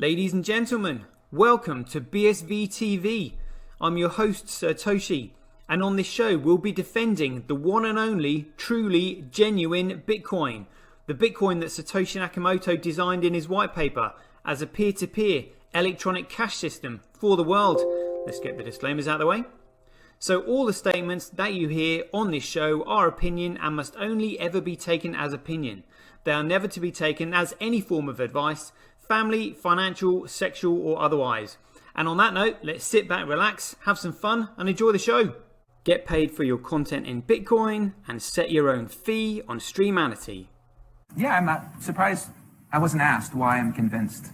Ladies and gentlemen, welcome to BSV TV. I'm your host Satoshi, and on this show we'll be defending the one and only, truly genuine Bitcoin. The Bitcoin that Satoshi Nakamoto designed in his white paper as a peer-to-peer electronic cash system for the world. Let's get the disclaimers out of the way. So all the statements that you hear on this show are opinion and must only ever be taken as opinion. They are never to be taken as any form of advice, family, financial, sexual or otherwise. And on that note, let's sit back, relax, have some fun and enjoy the show. Get paid for your content in Bitcoin and set your own fee on Streamanity. Yeah, I'm not surprised I wasn't asked why I'm convinced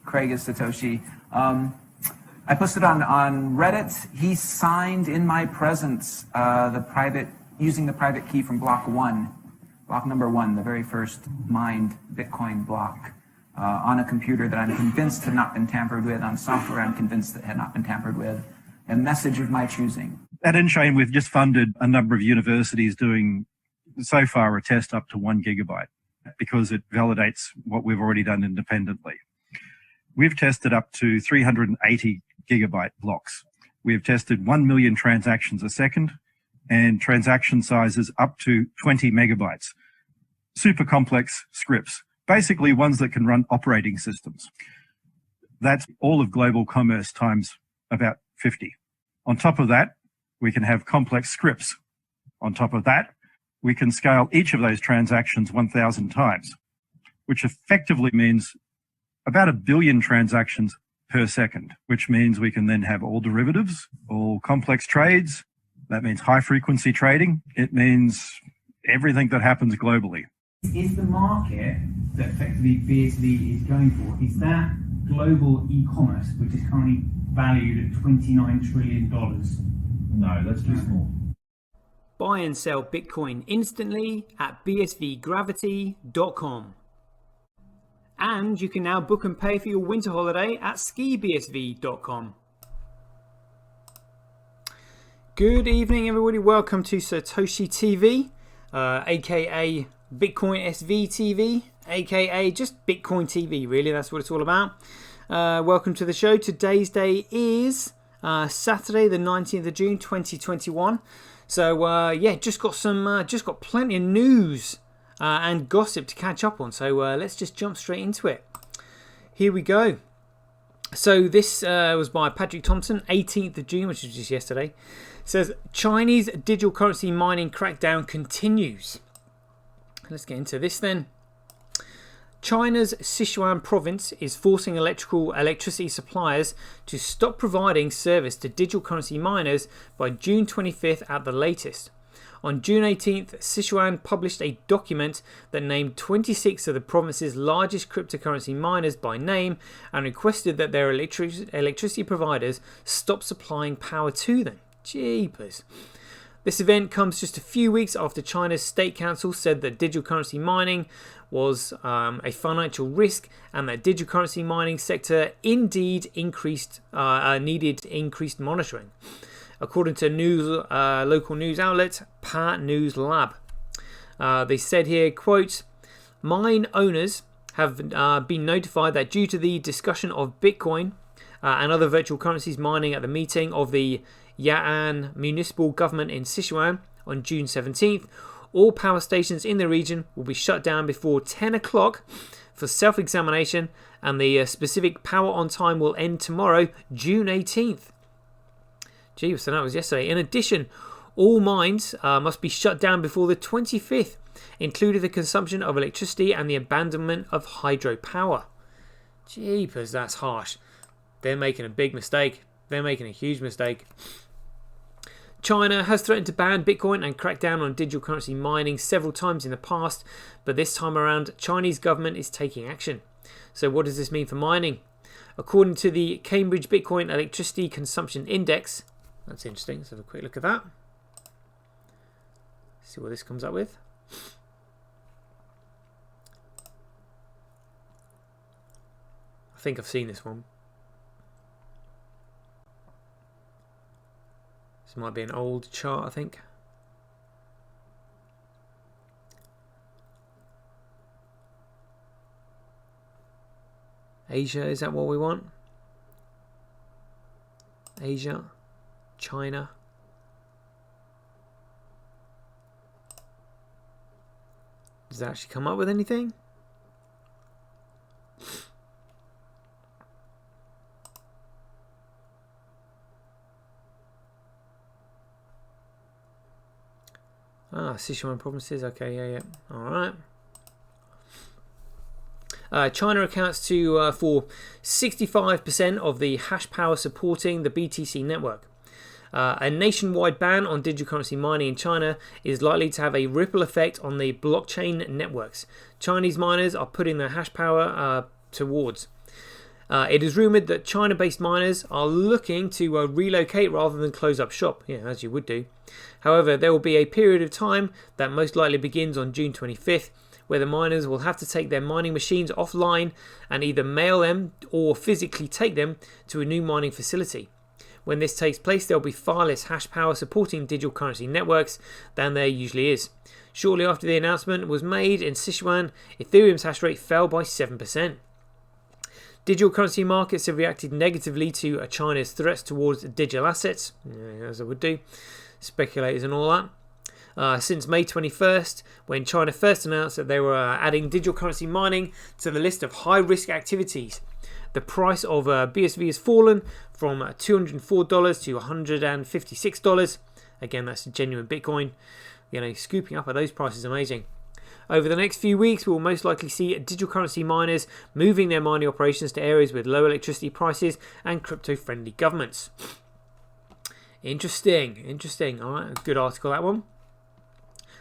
Craig is Satoshi. I posted on Reddit. He signed in my presence using the private key from block number one, the very first mined Bitcoin block. On a computer that I'm convinced had not been tampered with, on software I'm convinced that had not been tampered with, a message of my choosing. At Enchain, we've just funded a number of universities doing, so far, a test up to 1 gigabyte because it validates what we've already done independently. We've tested up to 380 gigabyte blocks. We've tested 1 million transactions a second and transaction sizes up to 20 megabytes. Super complex scripts. Basically ones that can run operating systems. That's all of global commerce times about 50. On top of that, we can have complex scripts. On top of that, we can scale each of those transactions 1,000 times, which effectively means about 1 billion transactions per second, which means we can then have all derivatives, all complex trades. That means high frequency trading. It means everything that happens globally. Is the market that effectively BSV is going for, is that global e-commerce, which is currently valued at $29 trillion? No, that's too small. Buy and sell Bitcoin instantly at bsvgravity.com. And you can now book and pay for your winter holiday at skibsv.com. Good evening everybody, welcome to Satoshi TV, aka Bitcoin SV TV, aka just Bitcoin TV, really, that's what it's all about. Welcome to the show. Today's day is Saturday the 19th of June 2021. So yeah, just got plenty of news and gossip to catch up on, so let's just jump straight into it. Here we go. So this was by Patrick Thompson, 18th of June, which was just yesterday. It says Chinese digital currency mining crackdown continues. Let's get into this then. China's Sichuan province is forcing electricity suppliers to stop providing service to digital currency miners by June 25th at the latest. On June 18th, Sichuan published a document that named 26 of the province's largest cryptocurrency miners by name and requested that their electricity providers stop supplying power to them. Jeepers. This event comes just a few weeks after China's State Council said that digital currency mining was a financial risk and that digital currency mining sector indeed needed increased monitoring. According to local news outlet Pa News Lab, they said here, quote, mine owners have been notified that due to the discussion of Bitcoin and other virtual currencies mining at the meeting of the Ya'an municipal government in Sichuan on June 17th, all power stations in the region will be shut down before 10 o'clock for self-examination, and the specific power on time will end tomorrow, June 18th. Gee, so that was yesterday. In addition, all mines must be shut down before the 25th, including the consumption of electricity and the abandonment of hydropower. Jeepers, that's harsh. They're making a big mistake. They're making a huge mistake. China has threatened to ban Bitcoin and crack down on digital currency mining several times in the past, but this time around, Chinese government is taking action. So what does this mean for mining? According to the Cambridge Bitcoin Electricity Consumption Index, that's interesting, let's have a quick look at that. See what this comes up with. I think I've seen this one. This might be an old chart, I think. Asia, is that what we want? Asia, China. Does that actually come up with anything? Sichuan provinces. Okay, yeah. All right. China accounts for 65% of the hash power supporting the BTC network. A nationwide ban on digital currency mining in China is likely to have a ripple effect on the blockchain networks Chinese miners are putting their hash power towards. It is rumored that China-based miners are looking to relocate rather than close up shop, as you would do. However, there will be a period of time that most likely begins on June 25th, where the miners will have to take their mining machines offline and either mail them or physically take them to a new mining facility. When this takes place, there will be far less hash power supporting digital currency networks than there usually is. Shortly after the announcement was made in Sichuan, Ethereum's hash rate fell by 7%. Digital currency markets have reacted negatively to China's threats towards digital assets, as I would do, speculators and all that. Since May 21st, when China first announced that they were adding digital currency mining to the list of high-risk activities, the price of BSV has fallen from $204 to $156. Again, that's genuine Bitcoin. Scooping up at those prices is amazing. Over the next few weeks, we will most likely see digital currency miners moving their mining operations to areas with low electricity prices and crypto-friendly governments. Interesting. All right, good article, that one.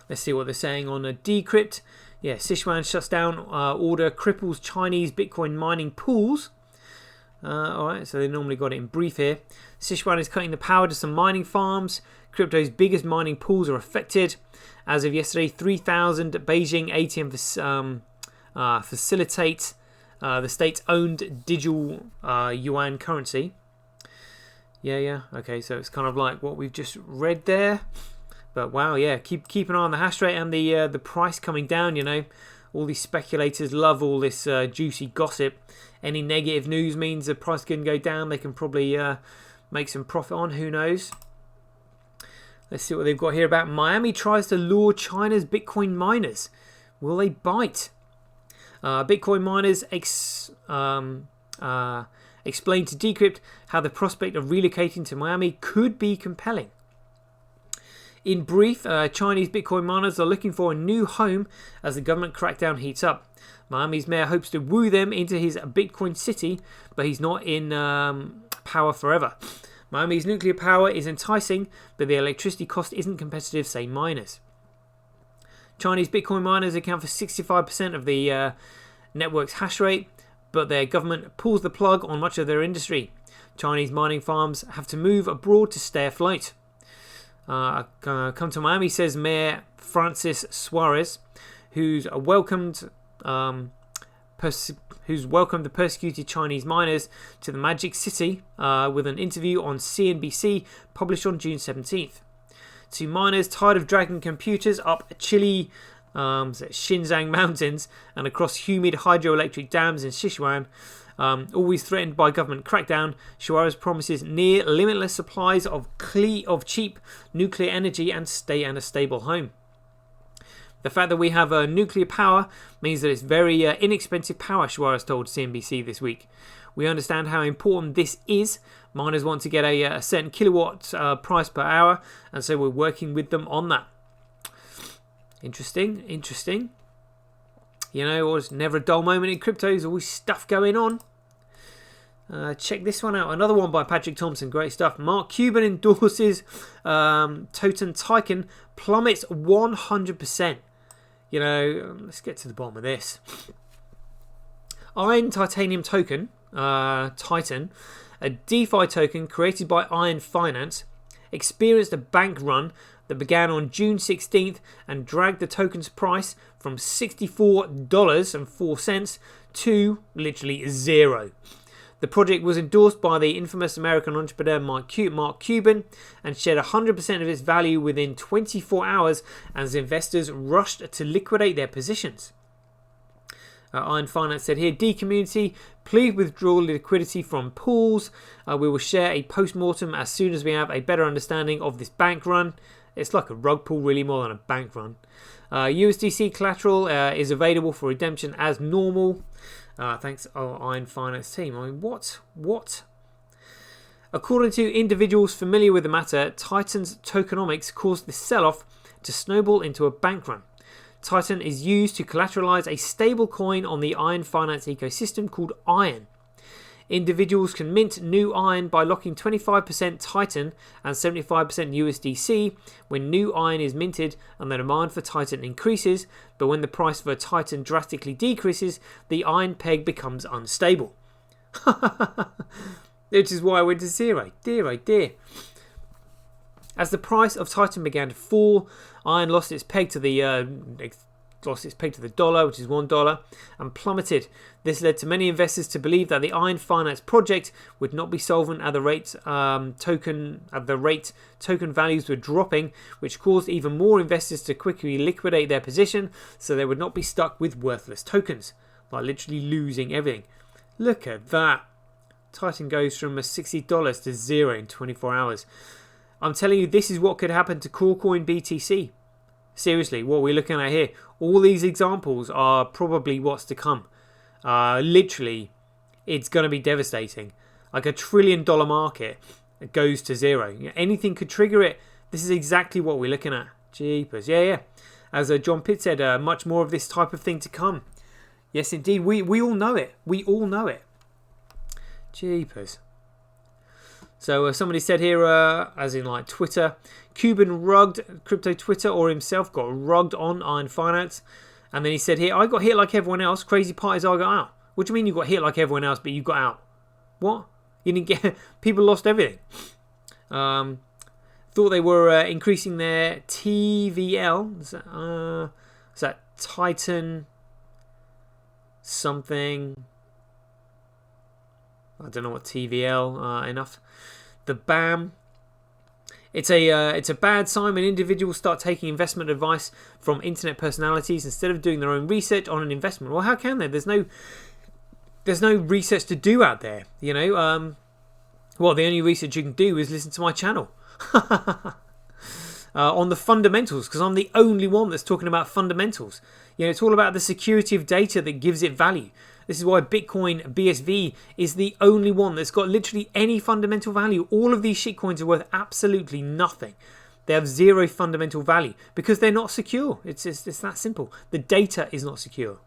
Let's see what they're saying on Decrypt. Sichuan shuts down order cripples Chinese Bitcoin mining pools. Alright, so they normally got it in brief here. Sichuan is cutting the power to some mining farms. Crypto's biggest mining pools are affected. As of yesterday, 3,000 Beijing ATM facilitate the state's-owned digital yuan currency. Okay, so it's kind of like what we've just read there. But wow, keep an eye on the hash rate and the price coming down. All these speculators love all this juicy gossip. Any negative news means the price can go down. They can probably make some profit on. Who knows? Let's see what they've got here about Miami tries to lure China's Bitcoin miners. Will they bite? Bitcoin miners explain to Decrypt how the prospect of relocating to Miami could be compelling. In brief, Chinese Bitcoin miners are looking for a new home as the government crackdown heats up. Miami's mayor hopes to woo them into his Bitcoin city, but he's not in power forever. Miami's nuclear power is enticing, but the electricity cost isn't competitive, say miners. Chinese Bitcoin miners account for 65% of the network's hash rate, but their government pulls the plug on much of their industry. Chinese mining farms have to move abroad to stay afloat. Come to Miami, says Mayor Francis Suarez, who's welcomed the persecuted Chinese miners to the Magic City with an interview on CNBC published on June 17th. To miners tired of dragging computers up chilly Xinjiang mountains and across humid hydroelectric dams in Sichuan, always threatened by government crackdown, Suarez promises near limitless supplies of cheap nuclear energy and a stable home. The fact that we have nuclear power means that it's very inexpensive power, Suarez told CNBC this week. We understand how important this is. Miners want to get a certain kilowatt price per hour, and so we're working with them on that. Interesting. It's never a dull moment in crypto. There's always stuff going on. Check this one out. Another one by Patrick Thompson. Great stuff. Mark Cuban endorses Totem Titan, plummets 100%. Let's get to the bottom of this. Iron Titanium Token, Titan, a DeFi token created by Iron Finance, experienced a bank run that began on June 16th and dragged the token's price from $64.04 to literally zero. The project was endorsed by the infamous American entrepreneur Mark Cuban and shed 100% of its value within 24 hours as investors rushed to liquidate their positions. Iron Finance said here, D community, please withdraw liquidity from pools. We will share a post-mortem as soon as we have a better understanding of this bank run. It's like a rug pull, really, more than a bank run. USDC collateral is available for redemption as normal. Thanks, Iron Finance team. I mean, what? According to individuals familiar with the matter, Titan's tokenomics caused this sell-off to snowball into a bank run. Titan is used to collateralize a stable coin on the Iron Finance ecosystem called Iron. Individuals can mint new Iron by locking 25% Titan and 75% USDC when new Iron is minted and the demand for Titan increases, but when the price for Titan drastically decreases, the Iron peg becomes unstable. Which is why I went to zero. Dear, oh dear. As the price of Titan began to fall, Iron lost its peg to the dollar, which is $1, and plummeted. This led to many investors to believe that the Iron Finance project would not be solvent at the rate token values were dropping, which caused even more investors to quickly liquidate their position, so they would not be stuck with worthless tokens, like literally losing everything. Look at that. Titan goes from $60 to zero in 24 hours. I'm telling you, this is what could happen to Corecoin BTC. Seriously, what we're looking at here, all these examples are probably what's to come. Literally, it's going to be devastating. Like $1 trillion market goes to zero. Anything could trigger it. This is exactly what we're looking at. Jeepers. Yeah. As John Pitt said, much more of this type of thing to come. Yes, indeed. We all know it. We all know it. Jeepers. So somebody said here, as in like Twitter, Cuban rugged crypto Twitter or himself got rugged on Iron Finance. And then he said here, I got hit like everyone else. Crazy part is I got out. What do you mean you got hit like everyone else, but you got out? What? You didn't get... People lost everything. Thought they were increasing their TVL. Is that Titan something? I don't know what TVL enough. The BAM. It's a bad sign when individuals start taking investment advice from internet personalities instead of doing their own research on an investment. Well, how can they? There's no research to do out there. You know. Well, the only research you can do is listen to my channel on the fundamentals, because I'm the only one that's talking about fundamentals. You know, it's all about the security of data that gives it value. This is why Bitcoin BSV is the only one that's got literally any fundamental value. All of these shitcoins are worth absolutely nothing. They have zero fundamental value because they're not secure. It's that simple. The data is not secure.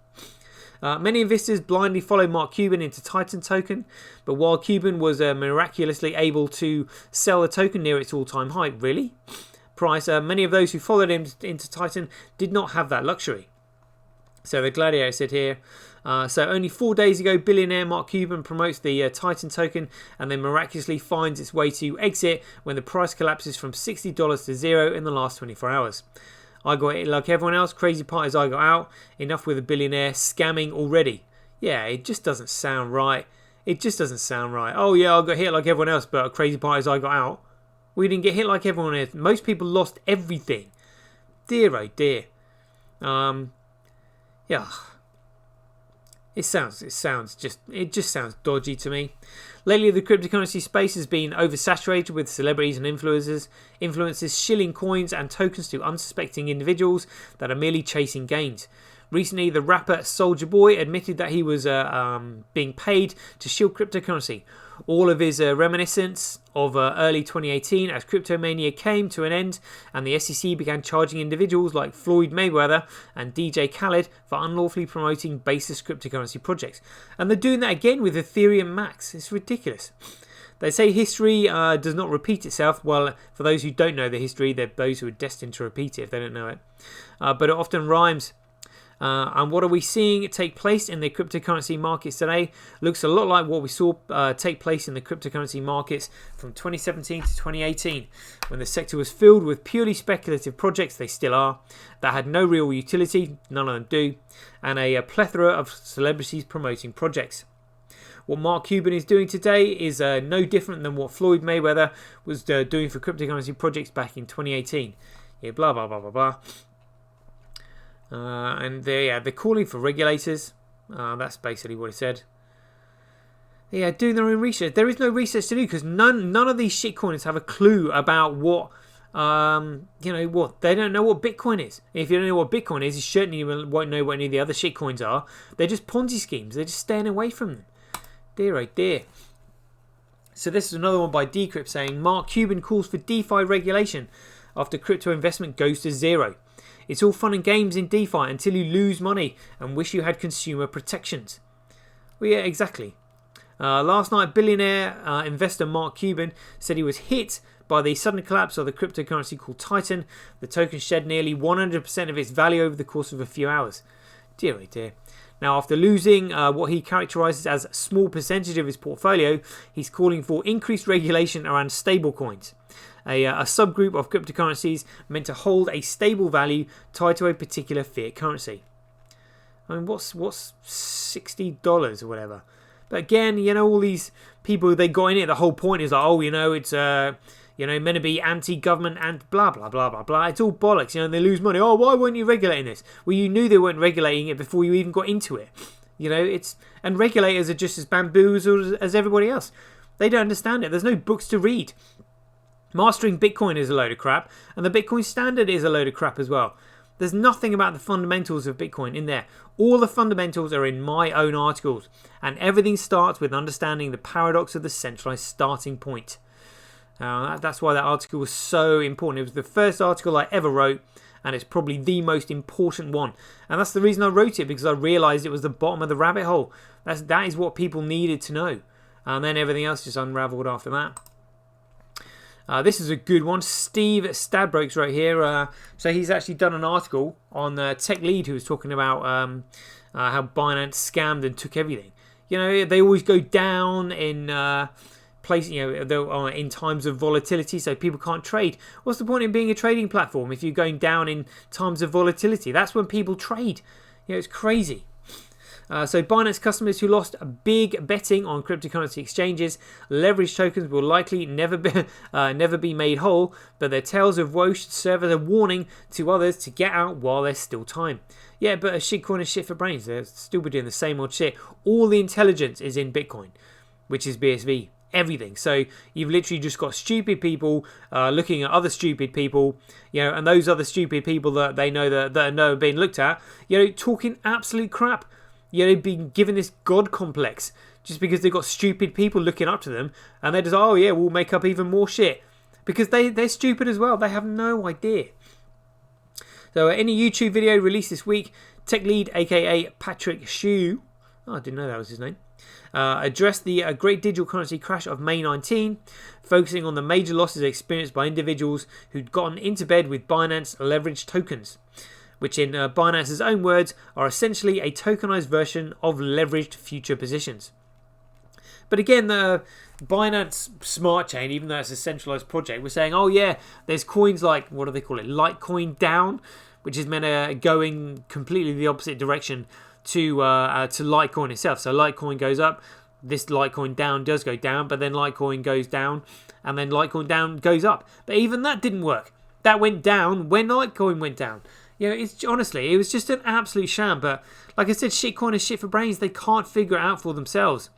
Many investors blindly follow Mark Cuban into Titan token, but while Cuban was miraculously able to sell the token near its all-time high, price, many of those who followed him into Titan did not have that luxury. So the Gladiator said here, so only 4 days ago, billionaire Mark Cuban promotes the Titan token and then miraculously finds its way to exit when the price collapses from $60 to zero in the last 24 hours. I got it like everyone else. Crazy part is I got out. Enough with a billionaire scamming already. Yeah, it just doesn't sound right. It just doesn't sound right. Oh yeah, I got hit like everyone else, but crazy part is I got out. We didn't get hit like everyone else. Most people lost everything. Dear oh dear. Yeah. It just sounds dodgy to me. Lately, the cryptocurrency space has been oversaturated with celebrities and influencers shilling coins and tokens to unsuspecting individuals that are merely chasing gains. Recently, the rapper Soulja Boy admitted that he was being paid to shill cryptocurrency. All of his reminiscence of early 2018 as cryptomania came to an end and the SEC began charging individuals like Floyd Mayweather and DJ Khaled for unlawfully promoting baseless cryptocurrency projects. And they're doing that again with Ethereum Max. It's ridiculous. They say history does not repeat itself. Well, for those who don't know the history, they're those who are destined to repeat it if they don't know it. But it often rhymes. And what are we seeing take place in the cryptocurrency markets today? Looks a lot like what we saw take place in the cryptocurrency markets from 2017 to 2018, when the sector was filled with purely speculative projects, they still are, that had no real utility, none of them do, and a plethora of celebrities promoting projects. What Mark Cuban is doing today is no different than what Floyd Mayweather was doing for cryptocurrency projects back in 2018. Yeah, blah, blah, blah, blah, blah. And they're calling for regulators. That's basically what it said. Yeah, doing their own research. There is no research to do because none of these shitcoins have a clue about what what they don't know what Bitcoin is. If you don't know what Bitcoin is, you certainly won't know what any of the other shitcoins are. They're just Ponzi schemes. They're just staying away from them. Dear, oh dear. So this is another one by Decrypt saying Mark Cuban calls for DeFi regulation after crypto investment goes to zero. It's all fun and games in DeFi until you lose money and wish you had consumer protections. Well, yeah, exactly. Last night, billionaire investor Mark Cuban said he was hit by the sudden collapse of the cryptocurrency called Titan. The token shed nearly 100% of its value over the course of a few hours. Dear, oh dear. Now, after losing what he characterises as a small percentage of his portfolio, he's calling for increased regulation around stablecoins, a subgroup of cryptocurrencies meant to hold a stable value tied to a particular fiat currency. I mean, what's $60 or whatever? But again, all these people, they got in it. The whole point is like, it's meant to be anti-government and blah, blah, blah, blah, blah. It's all bollocks, and they lose money. Oh, why weren't you regulating this? Well, you knew they weren't regulating it before you even got into it. And regulators are just as bamboozled as everybody else. They don't understand it. There's no books to read. Mastering Bitcoin is a load of crap, and the Bitcoin standard is a load of crap as well. There's nothing about the fundamentals of Bitcoin in there. All the fundamentals are in my own articles, and everything starts with understanding the paradox of the centralized starting point. That's why that article was so important. It was the first article I ever wrote, and it's probably the most important one. And that's the reason I wrote it, because I realised it was the bottom of the rabbit hole. That is what people needed to know. And then everything else just unravelled after that. This is a good one. Steve Stadbrokes right here. So he's actually done an article on Tech Lead, who was talking about how Binance scammed and took everything. They always go down in in times of volatility, so people can't trade. What's the point in being a trading platform if you're going down in times of volatility? That's when people trade. It's crazy. So Binance customers who lost big betting on cryptocurrency exchanges, leverage tokens will likely never be made whole, but their tales of woe should serve as a warning to others to get out while there's still time. Yeah, but a shitcoin is shit for brains. They're still doing the same old shit. All the intelligence is in Bitcoin, which is BSV. Everything. So you've literally just got stupid people looking at other stupid people, and those other stupid people that they know that are being looked at, talking absolute crap. Being given this god complex just because they've got stupid people looking up to them, and they're just, we'll make up even more shit because they're stupid as well. They have no idea. So in a YouTube video released this week, Tech Lead, aka Patrick Shu, I didn't know that was his name, addressed the great digital currency crash of May 19, focusing on the major losses experienced by individuals who'd gotten into bed with Binance leveraged tokens, which in Binance's own words are essentially a tokenized version of leveraged future positions. But again, the Binance Smart Chain, even though it's a centralized project, we're saying, there's coins like, what do they call it, Litecoin down, which is meant to going completely the opposite direction to Litecoin itself. So Litecoin goes up, this Litecoin down does go down, but then Litecoin goes down, and then Litecoin down goes up. But even that didn't work. That went down when Litecoin went down. It's honestly, it was just an absolute sham. But like I said, shitcoin is shit for brains. They can't figure it out for themselves.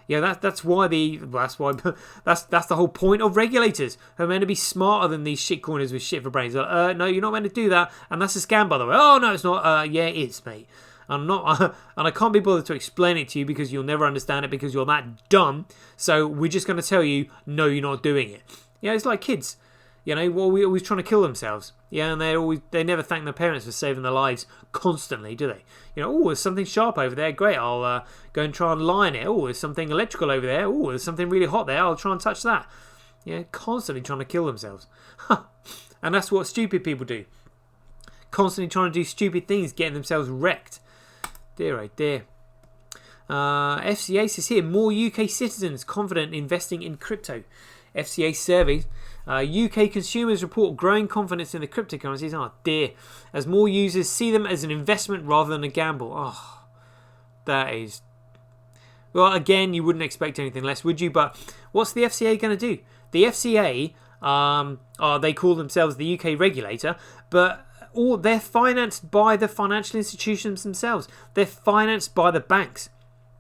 That's why that's the whole point of regulators, who are meant to be smarter than these shitcoiners with shit for brains. No, you're not meant to do that, and that's a scam, by the way. Oh no, it's not. Yeah, it is, mate. I'm not, and I can't be bothered to explain it to you because you'll never understand it because you're that dumb. So we're just going to tell you, no, you're not doing it. It's like kids. We're always trying to kill themselves. And they never thank their parents for saving their lives constantly, do they? There's something sharp over there. Great, I'll go and try and line it. There's something electrical over there. There's something really hot there. I'll try and touch that. Constantly trying to kill themselves. And that's what stupid people do. Constantly trying to do stupid things, getting themselves wrecked. Dear, oh dear. FCA says here, more UK citizens confident investing in crypto. FCA survey. UK consumers report growing confidence in the cryptocurrencies. Oh dear. As more users see them as an investment rather than a gamble. Oh, that is... Well, again, you wouldn't expect anything less, would you? But what's the FCA going to do? The FCA, they call themselves the UK regulator, but they're financed by the financial institutions themselves. They're financed by the banks.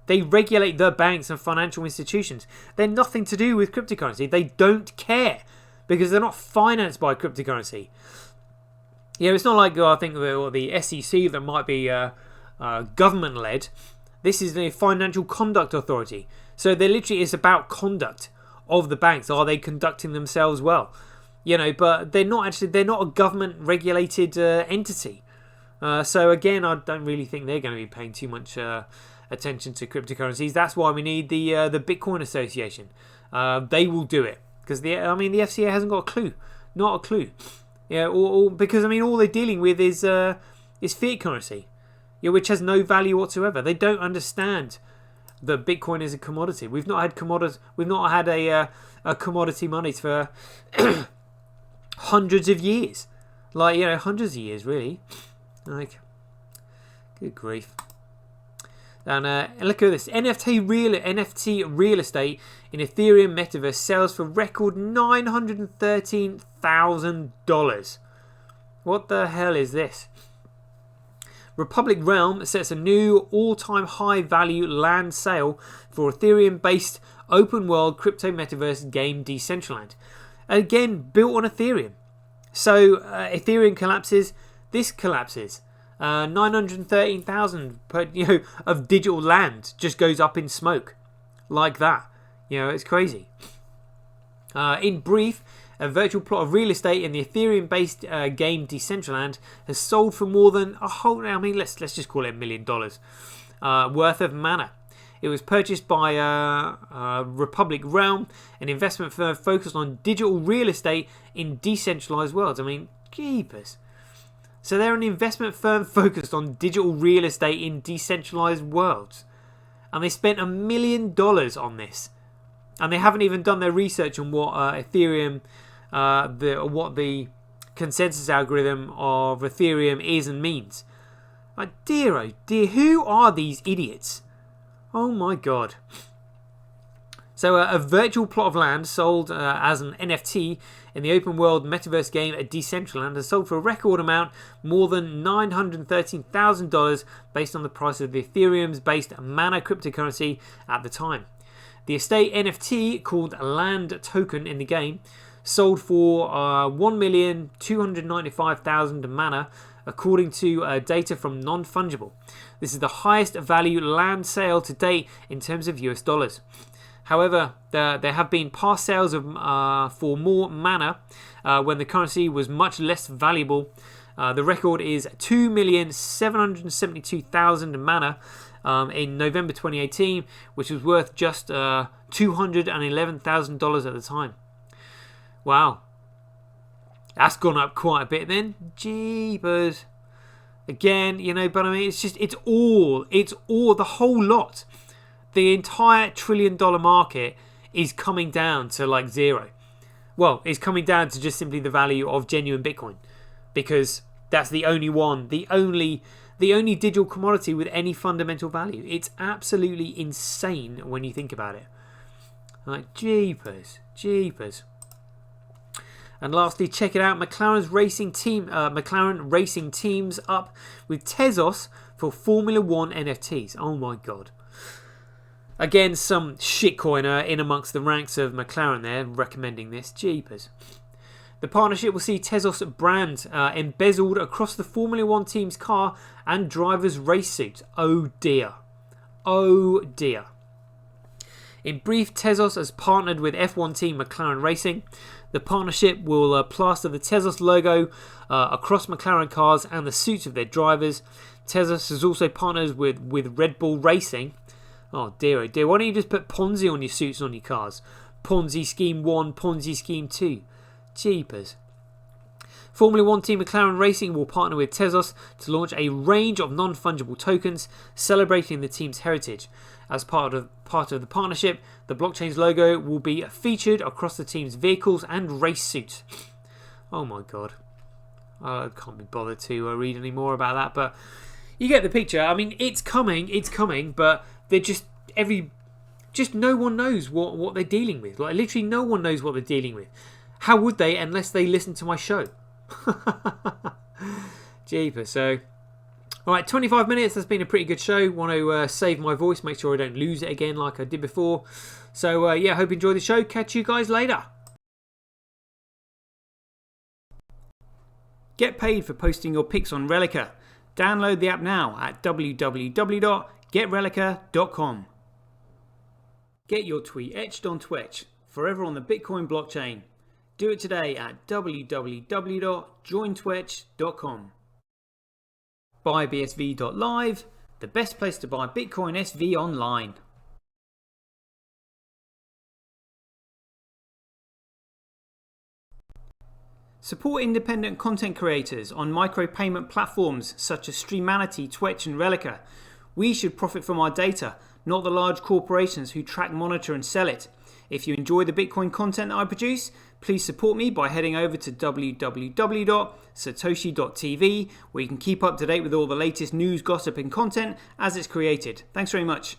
They regulate the banks and financial institutions. They're nothing to do with cryptocurrency. They don't care because they're not financed by cryptocurrency. It's not like I think the SEC that might be government-led. This is the Financial Conduct Authority. So they literally it's about conduct of the banks. Are they conducting themselves well? But they're not a government-regulated entity. So again, I don't really think they're going to be paying too much attention to cryptocurrencies. That's why we need the Bitcoin Association. They will do it because the FCA hasn't got a clue, not a clue. Because all they're dealing with is fiat currency, which has no value whatsoever. They don't understand that Bitcoin is a commodity. We've not had a commodity money for hundreds of years, hundreds of years really. Good grief. And look at this. NFT real estate in Ethereum metaverse sells for record $913,000. What the hell is this? Republic Realm sets a new all-time high value land sale for Ethereum-based open-world crypto metaverse game Decentraland. Again, built on Ethereum. So Ethereum collapses, this collapses. 913,000 of digital land just goes up in smoke like that. It's crazy. In brief, a virtual plot of real estate in the Ethereum-based game Decentraland has sold for more than let's just call it $1 million worth of mana. It was purchased by Republic Realm, an investment firm focused on digital real estate in decentralized worlds. Jeepers. So they're an investment firm focused on digital real estate in decentralized worlds. And they spent $1 million on this. And they haven't even done their research on what Ethereum, what the consensus algorithm of Ethereum is and means. Dear, oh dear, who are these idiots? Oh my god. So a virtual plot of land sold as an NFT in the open world metaverse game at Decentraland has sold for a record amount, more than $913,000 based on the price of the Ethereum's based Mana cryptocurrency at the time. The estate NFT, called Land Token in the game, sold for 1,295,000 Mana, according to data from Non-Fungible. This is the highest value land sale to date in terms of US dollars. However, there have been past sales of for more mana when the currency was much less valuable. The record is 2,772,000 mana in November 2018, which was worth just $211,000 at the time. Wow, that's gone up quite a bit then. Jeepers. Again, but it's all the whole lot. The entire $1 trillion market is coming down to zero. Well, it's coming down to just simply the value of genuine Bitcoin, because that's the only one, the only digital commodity with any fundamental value. It's absolutely insane when you think about it. Jeepers. And lastly, check it out. McLaren Racing teams up with Tezos for Formula One NFTs. Oh my god. Again, some shitcoiner in amongst the ranks of McLaren there recommending this. Jeepers. The partnership will see Tezos brand embezzled across the Formula One team's car and driver's race suits. Oh dear. Oh dear. In brief, Tezos has partnered with F1 team McLaren Racing. The partnership will plaster the Tezos logo across McLaren cars and the suits of their drivers. Tezos has also partnered with Red Bull Racing. Oh dear, oh dear. Why don't you just put Ponzi on your suits and on your cars? Ponzi Scheme 1, Ponzi Scheme 2. Jeepers. Formula One team McLaren Racing will partner with Tezos to launch a range of non-fungible tokens celebrating the team's heritage. As part of the partnership, the blockchain's logo will be featured across the team's vehicles and race suits. Oh my god. I can't be bothered to read any more about that, but you get the picture. It's coming, but they're just no one knows what they're dealing with. Literally no one knows what they're dealing with. How would they unless they listen to my show? Jeepers. So, all right, 25 minutes. That's been a pretty good show. Want to save my voice, make sure I don't lose it again like I did before. So, yeah, hope you enjoyed the show. Catch you guys later. Get paid for posting your pics on Relica. Download the app now at www.getrelica.com. Get your tweet etched on Twitch, forever on the Bitcoin blockchain. Do it today at www.jointwitch.com. Buy BSV.live, the best place to buy Bitcoin SV online. Support independent content creators on micropayment platforms such as Streamanity, Twitch and Relica. We should profit from our data, not the large corporations who track, monitor and sell it. If you enjoy the Bitcoin content that I produce, please support me by heading over to www.satoshi.tv, where you can keep up to date with all the latest news, gossip and content as it's created. Thanks very much.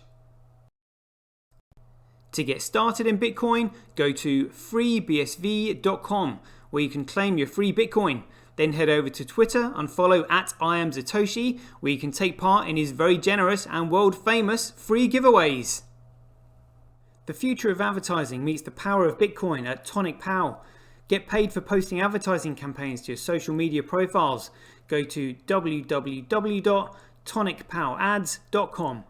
To get started in Bitcoin, go to freebsv.com, where you can claim your free Bitcoin. Then head over to Twitter and follow @IamSatoshi, where you can take part in his very generous and world famous free giveaways. The future of advertising meets the power of Bitcoin at Tonic Pow. Get paid for posting advertising campaigns to your social media profiles. Go to www.tonicpowads.com.